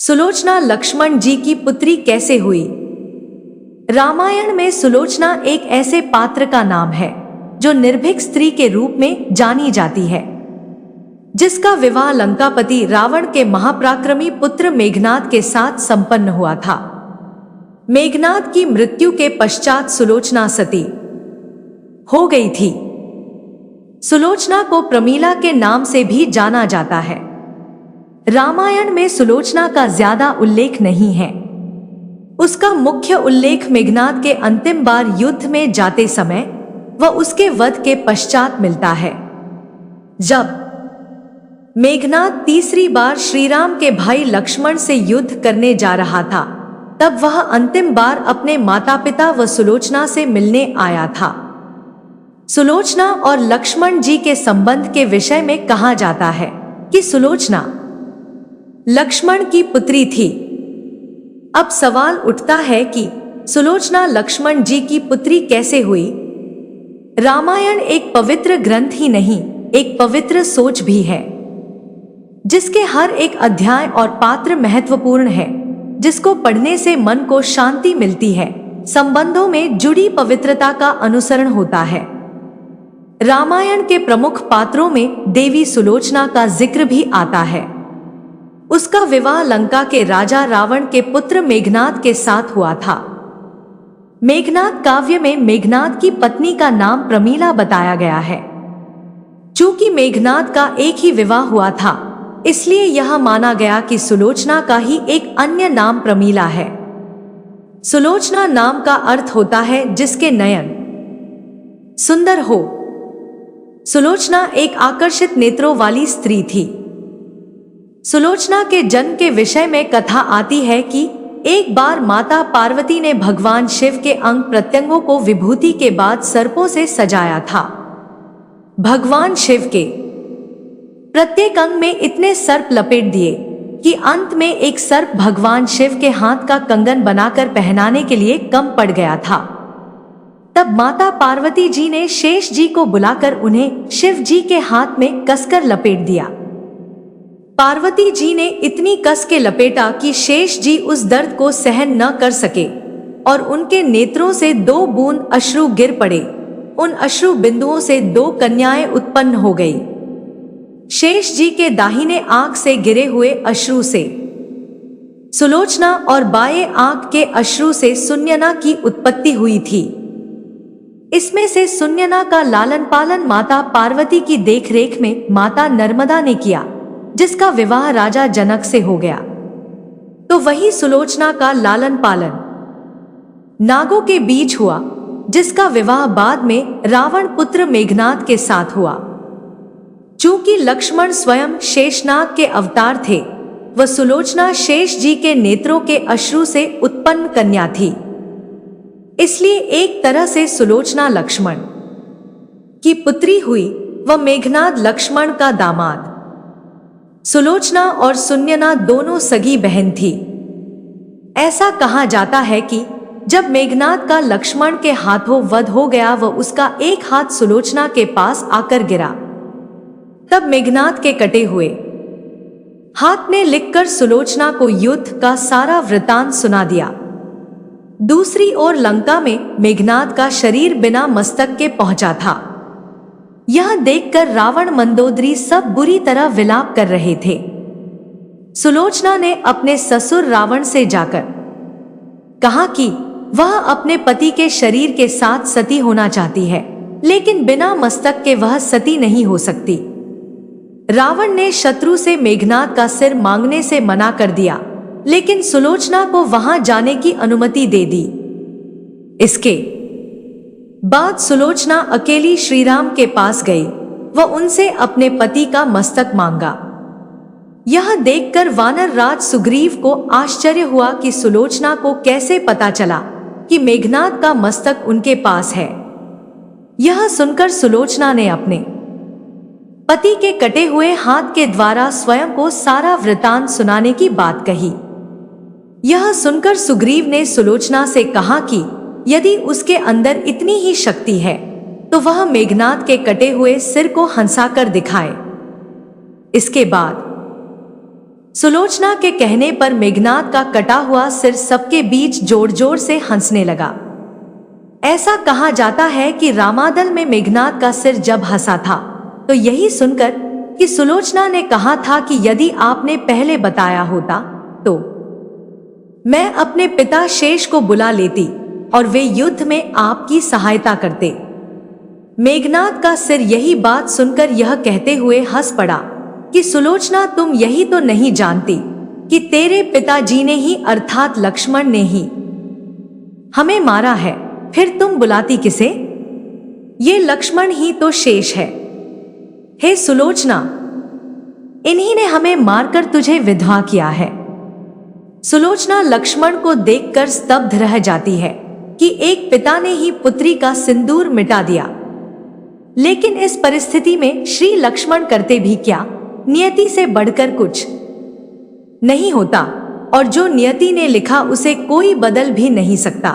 सुलोचना लक्ष्मण जी की पुत्री कैसे हुई? रामायण में सुलोचना एक ऐसे पात्र का नाम है जो निर्भीक स्त्री के रूप में जानी जाती है, जिसका विवाह लंकापति रावण के महापराक्रमी पुत्र मेघनाद के साथ संपन्न हुआ था। मेघनाद की मृत्यु के पश्चात सुलोचना सती हो गई थी। सुलोचना को प्रमीला के नाम से भी जाना जाता है। रामायण में सुलोचना का ज्यादा उल्लेख नहीं है। उसका मुख्य उल्लेख मेघनाद के अंतिम बार युद्ध में जाते समय व उसके वध के पश्चात मिलता है। जब मेघनाद तीसरी बार श्रीराम के भाई लक्ष्मण से युद्ध करने जा रहा था, तब वह अंतिम बार अपने माता पिता व सुलोचना से मिलने आया था। सुलोचना और लक्ष्मण जी के संबंध के विषय में कहा जाता है कि सुलोचना लक्ष्मण की पुत्री थी। अब सवाल उठता है कि सुलोचना लक्ष्मण जी की पुत्री कैसे हुई? रामायण एक पवित्र ग्रंथ ही नहीं, एक पवित्र सोच भी है, जिसके हर एक अध्याय और पात्र महत्वपूर्ण है, जिसको पढ़ने से मन को शांति मिलती है, संबंधों में जुड़ी पवित्रता का अनुसरण होता है। रामायण के प्रमुख पात्रों में देवी सुलोचना का जिक्र भी आता है। उसका विवाह लंका के राजा रावण के पुत्र मेघनाद के साथ हुआ था। मेघनाद काव्य में मेघनाद की पत्नी का नाम प्रमीला बताया गया है। चूंकि मेघनाद का एक ही विवाह हुआ था, इसलिए यह माना गया कि सुलोचना का ही एक अन्य नाम प्रमीला है। सुलोचना नाम का अर्थ होता है जिसके नयन सुंदर हो। सुलोचना एक आकर्षित नेत्रों वाली स्त्री थी। सुलोचना के जन्म के विषय में कथा आती है कि एक बार माता पार्वती ने भगवान शिव के अंग प्रत्यंगों को विभूति के बाद सर्पों से सजाया था। भगवान शिव के प्रत्येक अंग में इतने सर्प लपेट दिए कि अंत में एक सर्प भगवान शिव के हाथ का कंगन बनाकर पहनाने के लिए कम पड़ गया था। तब माता पार्वती जी ने शेष जी को बुलाकर उन्हें शिव जी के हाथ में कसकर लपेट दिया। पार्वती जी ने इतनी कस के लपेटा कि शेष जी उस दर्द को सहन न कर सके और उनके नेत्रों से 2 बूंद अश्रु गिर पड़े। उन अश्रु बिंदुओं से 2 कन्याएं उत्पन्न हो गई। शेष जी के दाहिने आंख से गिरे हुए अश्रु से सुलोचना और बाएं आंख के अश्रु से सुन्यना की उत्पत्ति हुई थी। इसमें से सुन्यना का लालन पालन माता पार्वती की देखरेख में माता नर्मदा ने किया, जिसका विवाह राजा जनक से हो गया। तो वही सुलोचना का लालन पालन नागों के बीच हुआ, जिसका विवाह बाद में रावण पुत्र मेघनाद के साथ हुआ। चूंकि लक्ष्मण स्वयं शेषनाग के अवतार थे, वह सुलोचना शेष जी के नेत्रों के अश्रु से उत्पन्न कन्या थी। इसलिए एक तरह से सुलोचना लक्ष्मण की पुत्री हुई व मेघनाद लक्ष्मण का दामाद। सुलोचना और सुन्यना दोनों सगी बहन थी। ऐसा कहा जाता है कि जब मेघनाद का लक्ष्मण के हाथों वध हो गया व उसका एक हाथ सुलोचना के पास आकर गिरा, तब मेघनाद के कटे हुए हाथ ने लिखकर सुलोचना को युद्ध का सारा वृतांत सुना दिया। दूसरी ओर लंका में मेघनाद का शरीर बिना मस्तक के पहुंचा था। यह देखकर रावण मंदोदरी सब बुरी तरह विलाप कर रहे थे। सुलोचना ने अपने ससुर रावण से जाकर कहा कि वह अपने पति के शरीर के साथ सती होना चाहती है, लेकिन बिना मस्तक के वह सती नहीं हो सकती। रावण ने शत्रु से मेघनाद का सिर मांगने से मना कर दिया, लेकिन सुलोचना को वहां जाने की अनुमति दे दी। इसके बाद सुलोचना अकेली श्रीराम के पास गई व उनसे अपने पति का मस्तक मांगा। यह देखकर वानर राज सुग्रीव को आश्चर्य हुआ कि सुलोचना को कैसे पता चला कि मेघनाद का मस्तक उनके पास है। यह सुनकर सुलोचना ने अपने पति के कटे हुए हाथ के द्वारा स्वयं को सारा वृतांत सुनाने की बात कही। यह सुनकर सुग्रीव ने सुलोचना से कहा कि यदि उसके अंदर इतनी ही शक्ति है, तो वह मेघनाद के कटे हुए सिर को हंसाकर दिखाए। इसके बाद सुलोचना के कहने पर मेघनाद का कटा हुआ सिर सबके बीच जोर जोर से हंसने लगा। ऐसा कहा जाता है कि रामादल में मेघनाद का सिर जब हंसा था तो यही सुनकर कि सुलोचना ने कहा था कि यदि आपने पहले बताया होता तो मैं अपने पिता शेष को बुला लेती और वे युद्ध में आपकी सहायता करते। मेघनाद का सिर यही बात सुनकर यह कहते हुए हंस पड़ा कि सुलोचना, तुम यही तो नहीं जानती कि तेरे पिताजी ने ही अर्थात लक्ष्मण ने ही हमें मारा है, फिर तुम बुलाती किसे? ये लक्ष्मण ही तो शेष है। हे सुलोचना, इन्हीं ने हमें मारकर तुझे विधवा किया है। सुलोचना लक्ष्मण को देखकर स्तब्ध रह जाती है कि एक पिता ने ही पुत्री का सिंदूर मिटा दिया। लेकिन इस परिस्थिति में श्री लक्ष्मण करते भी क्या? नियति से बढ़कर कुछ नहीं होता और जो नियति ने लिखा उसे कोई बदल भी नहीं सकता।